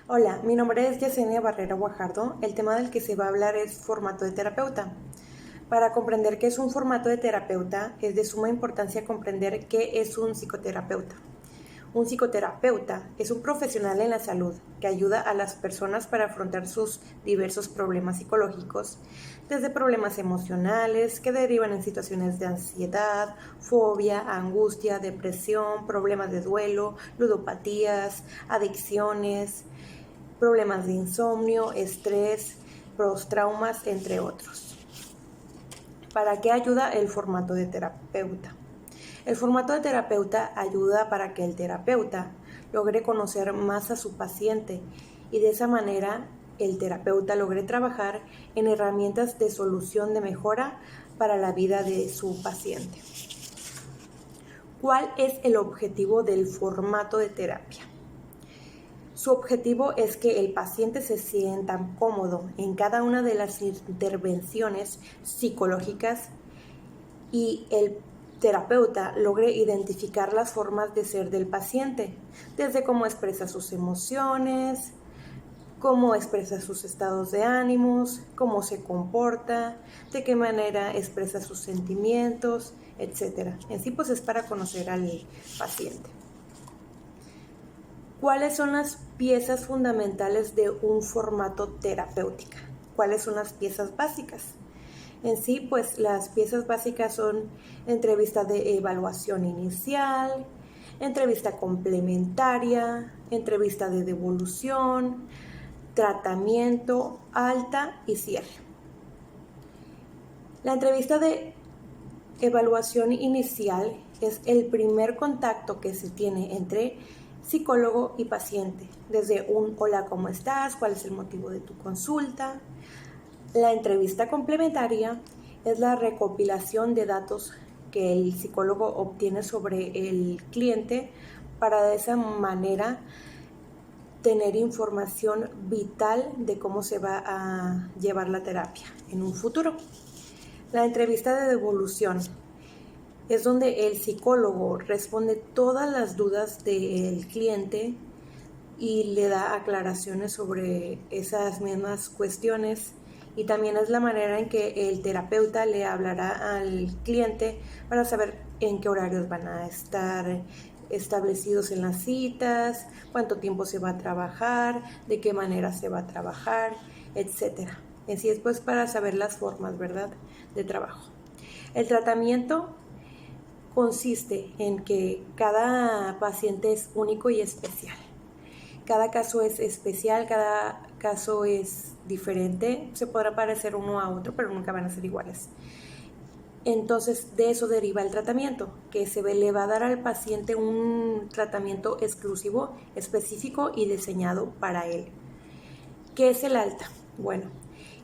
Hola, mi nombre es Yesenia Barrera Guajardo. El tema del que se va a hablar es formato de terapeuta. Para comprender qué es un formato de terapeuta, es de suma importancia comprender qué es un psicoterapeuta. Un psicoterapeuta es un profesional en la salud que ayuda a las personas para afrontar sus diversos problemas psicológicos, desde problemas emocionales que derivan en situaciones de ansiedad, fobia, angustia, depresión, problemas de duelo, ludopatías, adicciones, problemas de insomnio, estrés, postraumas, entre otros. ¿Para qué ayuda el formato de terapeuta? El formato de terapeuta ayuda para que el terapeuta logre conocer más a su paciente y de esa manera el terapeuta logre trabajar en herramientas de solución de mejora para la vida de su paciente. ¿Cuál es el objetivo del formato de terapia? Su objetivo es que el paciente se sienta cómodo en cada una de las intervenciones psicológicas y el terapeuta logre identificar las formas de ser del paciente, desde cómo expresa sus emociones, cómo expresa sus estados de ánimos, cómo se comporta, de qué manera expresa sus sentimientos, etc. En sí, pues es para conocer al paciente. ¿Cuáles son las piezas fundamentales de un formato terapéutico? ¿Cuáles son las piezas básicas? En sí, pues las piezas básicas son entrevista de evaluación inicial, entrevista complementaria, entrevista de devolución, tratamiento, alta y cierre. La entrevista de evaluación inicial es el primer contacto que se tiene entre psicólogo y paciente, desde un hola, ¿cómo estás? ¿Cuál es el motivo de tu consulta? La entrevista complementaria es la recopilación de datos que el psicólogo obtiene sobre el cliente para de esa manera tener información vital de cómo se va a llevar la terapia en un futuro. La entrevista de devolución es donde el psicólogo responde todas las dudas del cliente y le da aclaraciones sobre esas mismas cuestiones, y también es la manera en que el terapeuta le hablará al cliente para saber en qué horarios van a estar establecidos en las citas, cuánto tiempo se va a trabajar, de qué manera se va a trabajar, etcétera. Así es, pues, para saber las formas, ¿verdad?, de trabajo. El tratamiento consiste en que cada paciente es único y especial. Cada caso es especial, cada caso es diferente, se podrá parecer uno a otro, pero nunca van a ser iguales. Entonces, de eso deriva el tratamiento, que le va a dar al paciente un tratamiento exclusivo, específico y diseñado para él. ¿Qué es el alta? Bueno,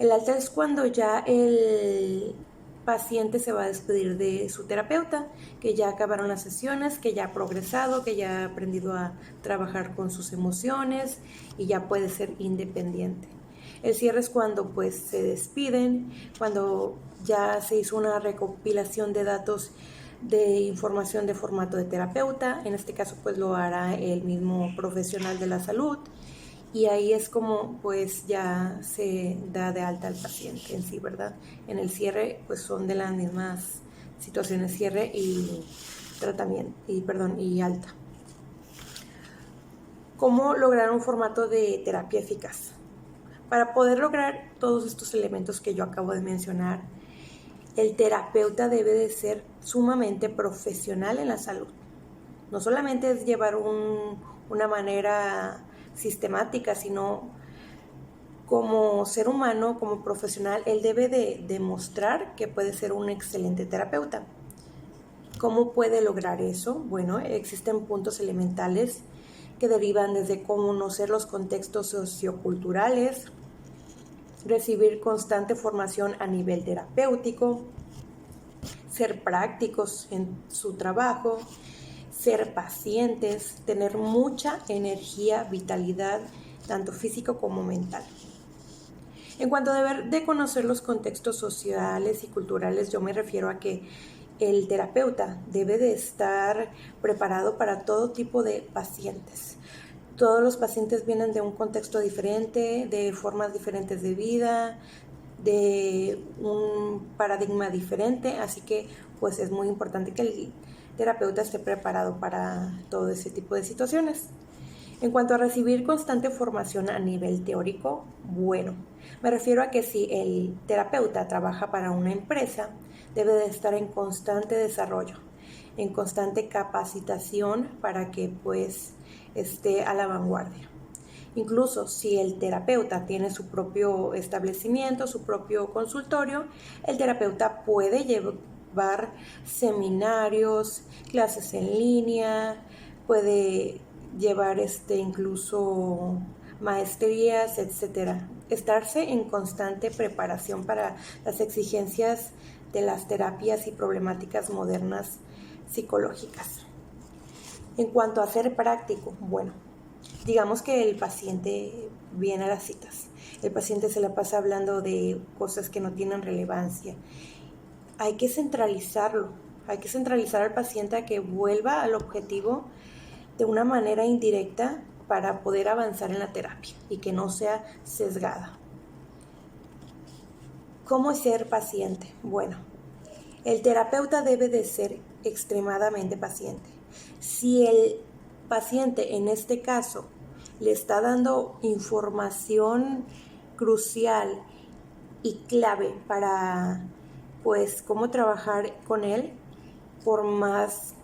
el alta es cuando ya el paciente se va a despedir de su terapeuta, que ya acabaron las sesiones, que ya ha progresado, que ya ha aprendido a trabajar con sus emociones y ya puede ser independiente. El cierre es cuando pues se despiden, cuando ya se hizo una recopilación de datos de información de formato de terapeuta. En este caso pues lo hará el mismo profesional de la salud, y ahí es como pues ya se da de alta al paciente en sí, ¿verdad? En el cierre pues son de las mismas situaciones, cierre y tratamiento y alta. ¿Cómo lograr un formato de terapia eficaz? Para poder lograr todos estos elementos que yo acabo de mencionar, el terapeuta debe de ser sumamente profesional en la salud. No solamente es llevar una manera sistemática, sino como ser humano, como profesional, él debe de demostrar que puede ser un excelente terapeuta. ¿Cómo puede lograr eso? Bueno, existen puntos elementales que derivan desde conocer los contextos socioculturales, recibir constante formación a nivel terapéutico, ser prácticos en su trabajo, ser pacientes, tener mucha energía, vitalidad, tanto físico como mental. En cuanto a deber de conocer los contextos sociales y culturales, yo me refiero a que el terapeuta debe de estar preparado para todo tipo de pacientes. Todos los pacientes vienen de un contexto diferente, de formas diferentes de vida, de un paradigma diferente, así que pues es muy importante que el terapeuta esté preparado para todo ese tipo de situaciones. En cuanto a recibir constante formación a nivel teórico, bueno, me refiero a que si el terapeuta trabaja para una empresa, debe de estar en constante desarrollo, en constante capacitación para que pues esté a la vanguardia. Incluso si el terapeuta tiene su propio establecimiento, su propio consultorio, el terapeuta puede llevar seminarios, clases en línea, puede llevar incluso maestrías, etcétera. Estarse en constante preparación para las exigencias de las terapias y problemáticas modernas psicológicas. En cuanto a ser práctico, bueno, digamos que el paciente viene a las citas. El paciente se la pasa hablando de cosas que no tienen relevancia. Hay que centralizarlo. Hay que centralizar al paciente a que vuelva al objetivo de una manera indirecta para poder avanzar en la terapia y que no sea sesgada. ¿Cómo ser paciente? Bueno, el terapeuta debe de ser extremadamente paciente. Si el paciente en este caso le está dando información crucial y clave para pues cómo trabajar con él, por más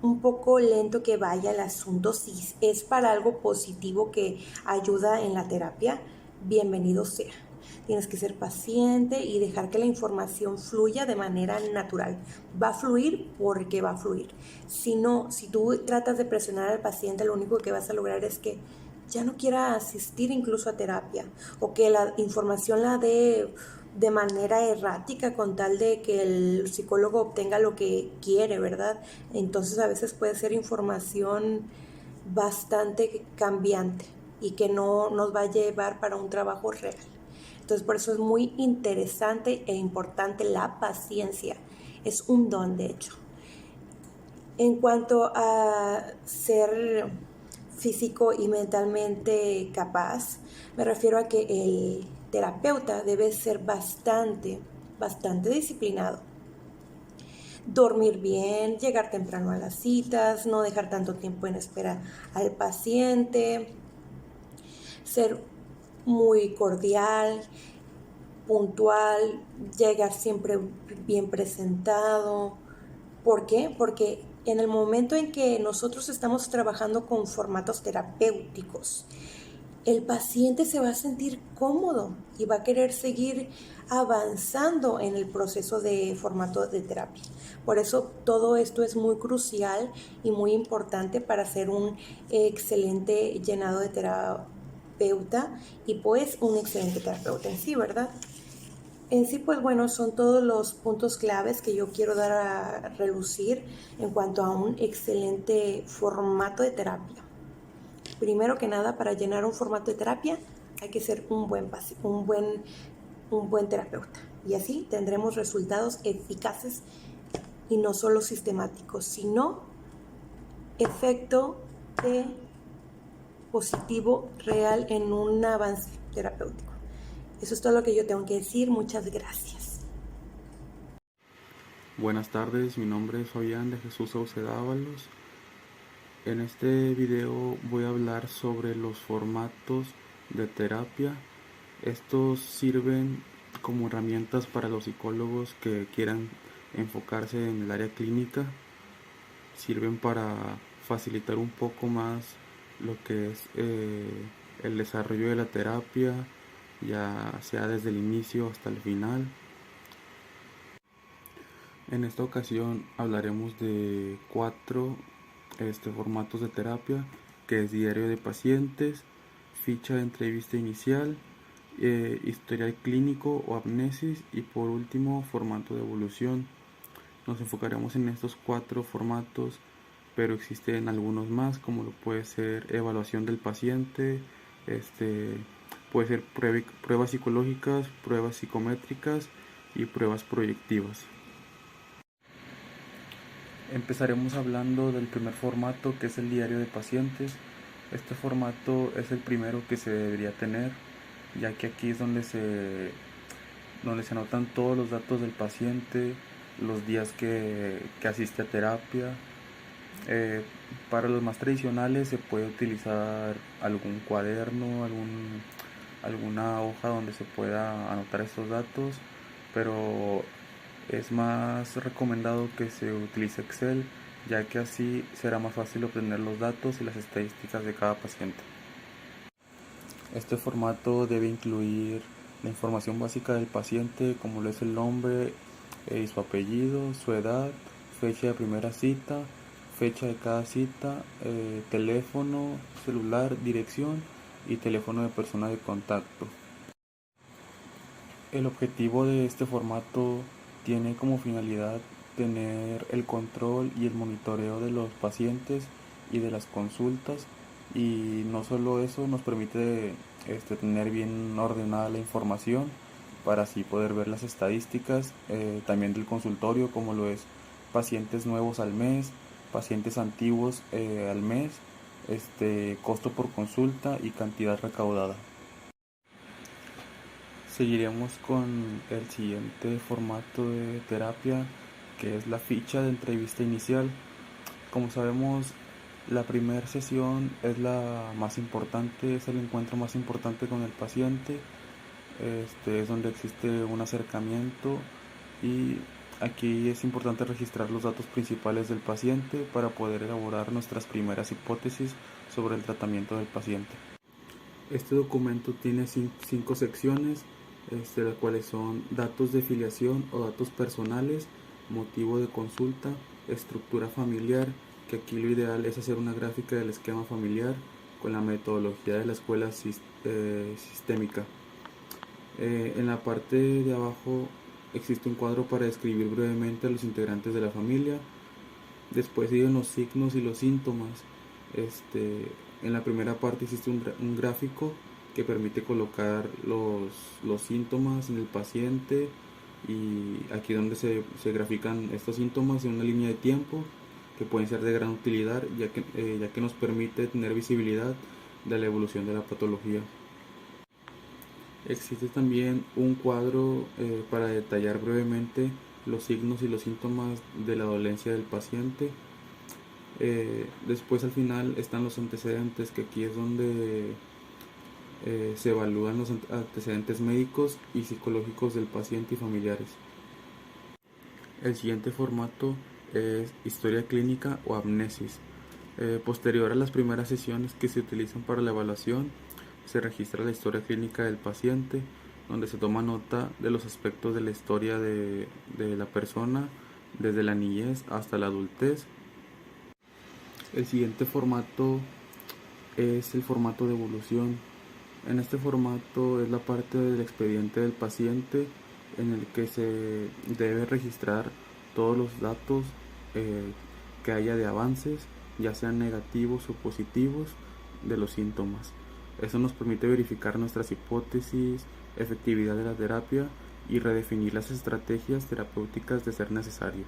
un poco lento que vaya el asunto, si es para algo positivo que ayuda en la terapia, bienvenido sea. Tienes que ser paciente y dejar que la información fluya de manera natural. Va a fluir porque va a fluir. Si no, si tú tratas de presionar al paciente, lo único que vas a lograr es que ya no quiera asistir incluso a terapia o que la información la dé de manera errática con tal de que el psicólogo obtenga lo que quiere, ¿verdad? Entonces a veces puede ser información bastante cambiante y que no nos va a llevar para un trabajo real. Entonces por eso es muy interesante e importante la paciencia. Es un don, de hecho. En cuanto a ser físico y mentalmente capaz, me refiero a que el terapeuta debe ser bastante disciplinado. Dormir bien, llegar temprano a las citas, no dejar tanto tiempo en espera al paciente, ser muy cordial, puntual, llegar siempre bien presentado. ¿Por qué? Porque en el momento en que nosotros estamos trabajando con formatos terapéuticos, el paciente se va a sentir cómodo y va a querer seguir avanzando en el proceso de formato de terapia. Por eso todo esto es muy crucial y muy importante para ser un excelente llenado de terapeuta y pues un excelente terapeuta en sí, ¿verdad? En sí, pues bueno, son todos los puntos claves que yo quiero dar a relucir en cuanto a un excelente formato de terapia. Primero que nada, para llenar un formato de terapia hay que ser un buen terapeuta. Y así tendremos resultados eficaces y no solo sistemáticos, sino efecto de positivo real en un avance terapéutico. Eso es todo lo que yo tengo que decir. Muchas gracias. Buenas tardes, mi nombre es Fabián de Jesús Sauceda Ábalos. En este video voy a hablar sobre los formatos de terapia. Estos sirven como herramientas para los psicólogos que quieran enfocarse en el área clínica. Sirven para facilitar un poco más lo que es el desarrollo de la terapia, ya sea desde el inicio hasta el final. En esta ocasión hablaremos de 4 formatos de terapia, que es diario de pacientes, ficha de entrevista inicial, historial clínico o amnesis y por último formato de evolución. Nos enfocaremos en estos 4 formatos, pero existen algunos más, como lo puede ser evaluación del paciente, puede ser pruebas psicológicas, pruebas psicométricas y pruebas proyectivas. Empezaremos hablando del primer formato, que es el diario de pacientes. Este formato es el primero que se debería tener, ya que aquí es donde se anotan todos los datos del paciente, los días que asiste a terapia. Eh, para los más tradicionales se puede utilizar algún cuaderno, alguna hoja donde se pueda anotar estos datos, pero es más recomendado que se utilice Excel, ya que así será más fácil obtener los datos y las estadísticas de cada paciente. Este formato debe incluir la información básica del paciente, como lo es el nombre y su apellido, su edad, fecha de primera cita, fecha de cada cita, teléfono, celular, dirección y teléfono de persona de contacto. El objetivo de este formato tiene como finalidad tener el control y el monitoreo de los pacientes y de las consultas, y no solo eso, nos permite tener bien ordenada la información para así poder ver las estadísticas también del consultorio, como lo es pacientes nuevos al mes, pacientes antiguos al mes, costo por consulta y cantidad recaudada. Seguiremos con el siguiente formato de terapia, que es la ficha de entrevista inicial. Como sabemos, la primera sesión es la más importante, es el encuentro más importante con el paciente. Es donde existe un acercamiento, y aquí es importante registrar los datos principales del paciente para poder elaborar nuestras primeras hipótesis sobre el tratamiento del paciente. Este documento tiene 5 secciones, las cuales son datos de filiación o datos personales, motivo de consulta, estructura familiar, que aquí lo ideal es hacer una gráfica del esquema familiar con la metodología de la escuela sistémica. En la parte de abajo existe un cuadro para describir brevemente a los integrantes de la familia. Después siguen los signos y los síntomas. En la primera parte existe un gráfico que permite colocar los síntomas en el paciente, y aquí donde se grafican estos síntomas en una línea de tiempo que pueden ser de gran utilidad, ya que nos permite tener visibilidad de la evolución de la patología. Existe también un cuadro para detallar brevemente los signos y los síntomas de la dolencia del paciente. Después al final están los antecedentes, que aquí es donde se evalúan los antecedentes médicos y psicológicos del paciente y familiares. El siguiente formato es historia clínica o amnesis. Posterior a las primeras sesiones que se utilizan para la evaluación, se registra la historia clínica del paciente, donde se toma nota de los aspectos de la historia de la persona, desde la niñez hasta la adultez. El siguiente formato es el formato de evolución. En este formato es la parte del expediente del paciente en el que se debe registrar todos los datos que haya de avances, ya sean negativos o positivos, de los síntomas. Eso nos permite verificar nuestras hipótesis, efectividad de la terapia y redefinir las estrategias terapéuticas de ser necesario.